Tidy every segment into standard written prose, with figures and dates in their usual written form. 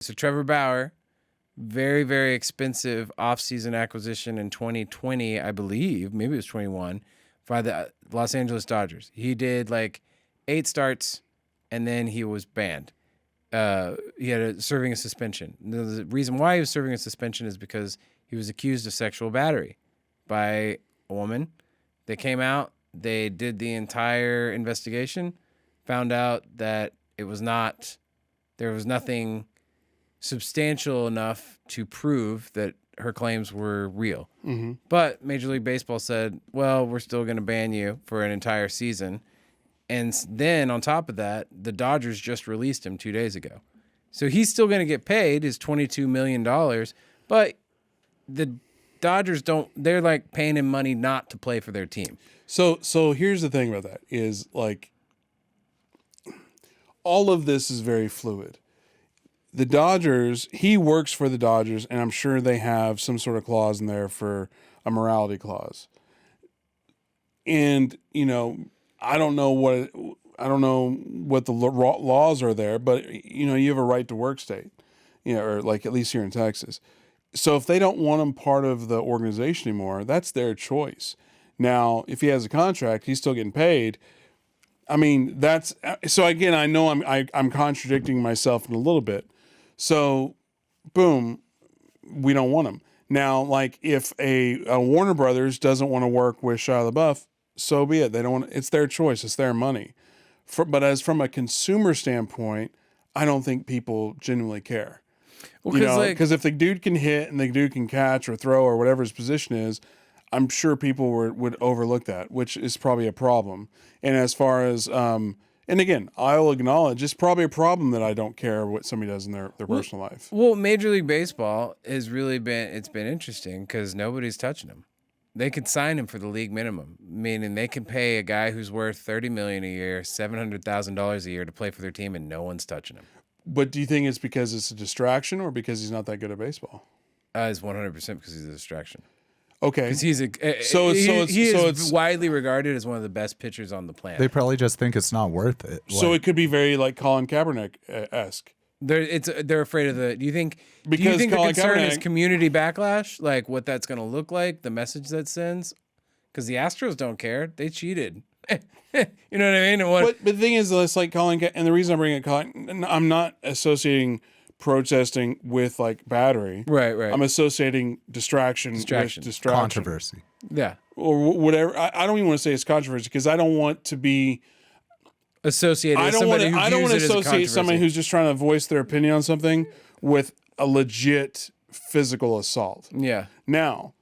So Trevor Bauer, very, very expensive offseason acquisition in 2020, I believe, maybe it was 21, by the Los Angeles Dodgers. He did like 8 starts, and then he was banned. He had serving a suspension. The reason why he was serving a suspension is because he was accused of sexual battery by a woman. They came out, they did the entire investigation, found out that there was nothing substantial enough to prove that her claims were real. Mm-hmm. But Major League Baseball said, well, we're still going to ban you for an entire season. And then on top of that, the Dodgers just released him 2 days ago. So he's still going to get paid his $22 million, but the Dodgers they're like paying him money not to play for their team. So here's the thing about that is like all of this is very fluid. The Dodgers, he works for the Dodgers, and I'm sure they have some sort of clause in there for a morality clause. And, I don't know what the laws are there, but, you have a right to work state, or like at least here in Texas. So if they don't want him part of the organization anymore, that's their choice. Now, if he has a contract, he's still getting paid. I mean, so again, I know I'm contradicting myself in a little bit. So, boom, we don't want him. Now, like if a Warner Brothers doesn't want to work with Shia LaBeouf, so be it. They don't want. It's their choice. It's their money. But as from a consumer standpoint, I don't think people genuinely care. Well, because if the dude can hit and the dude can catch or throw or whatever his position is, I'm sure people would overlook that, which is probably a problem. And as far as and again, I'll acknowledge it's probably a problem that I don't care what somebody does in their personal life. Well, Major League Baseball has really been interesting because nobody's touching him. They could sign him for the league minimum, meaning they can pay a guy who's worth $30 million a year, $700,000 a year to play for their team, and no one's touching him. But do you think it's because it's a distraction or because he's not that good at baseball? It's 100% because he's a distraction. Okay, because he is widely regarded as one of the best pitchers on the planet. They probably just think it's not worth it. So it could be very like Colin Kaepernick-esque. They're afraid of the. Do you think the concern is community backlash, like what that's going to look like, the message that sends? Because the Astros don't care; they cheated. You know what I mean? But the thing is, it's like Colin, and the reason I'm bringing Colin, I'm not associating protesting with like battery. Right. I'm associating distraction with distraction. Controversy. Yeah. Or whatever. I don't even want to say it's controversy because I don't want to be associated. I don't want to associate somebody who's just trying to voice their opinion on something with a legit physical assault. Yeah. Now,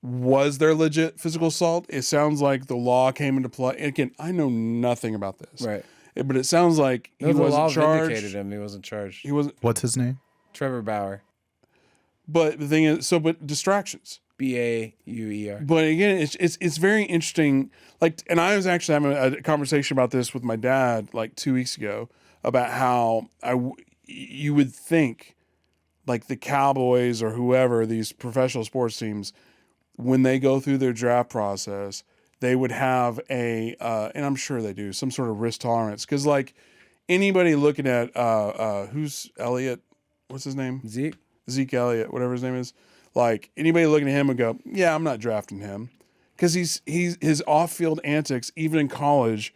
was there legit physical assault? It sounds like the law came into play. Again, I know nothing about this. Right. But it sounds like he wasn't charged. Vindicated him. He wasn't charged. He wasn't. What's his name? Trevor Bauer. But the thing is, but distractions. Bauer. But again, it's very interesting. Like, and I was actually having a conversation about this with my dad like 2 weeks ago about how you would think like the Cowboys or whoever, these professional sports teams, when they go through their draft process, they would have and I'm sure they do, some sort of risk tolerance. Because like anybody looking at who's Elliott, what's his name? Zeke Elliott, whatever his name is. Like anybody looking at him would go, yeah, I'm not drafting him. Because he's his off-field antics, even in college,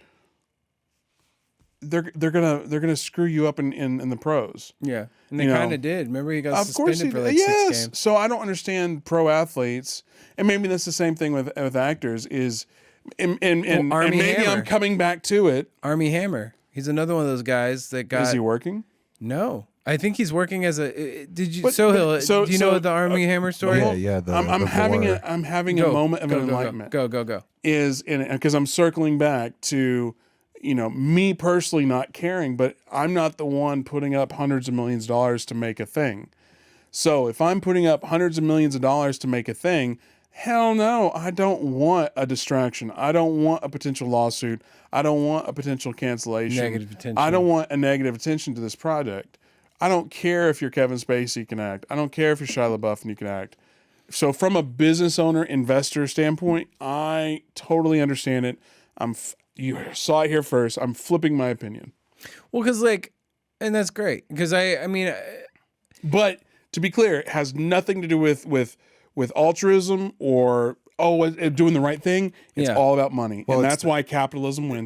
they're gonna screw you up in the pros. Yeah, and they kind of did. Remember, he got suspended for like 6 games. So I don't understand pro athletes, and maybe that's the same thing with actors. And maybe I'm coming back to it. Armie Hammer, he's another one of those guys that got. Is he working? No. I think he's working as a. Did you? Do you know the Armie Hammer story? Yeah. I'm having a moment of enlightenment. Go. Because I'm circling back to, me personally not caring, but I'm not the one putting up hundreds of millions of dollars to make a thing. So if I'm putting up hundreds of millions of dollars to make a thing, hell no, I don't want a distraction. I don't want a potential lawsuit. I don't want a potential cancellation. Negative attention. I don't want a negative attention to this project. I don't care if you're Kevin Spacey can act. I don't care if you're Shia LaBeouf and you can act. So from a business owner, investor standpoint, I totally understand it. You saw it here first. I'm flipping my opinion. Well, because and that's great. Because I mean, But to be clear, it has nothing to do with altruism or doing the right thing. It's Yeah. all about money, and it's that's why capitalism wins.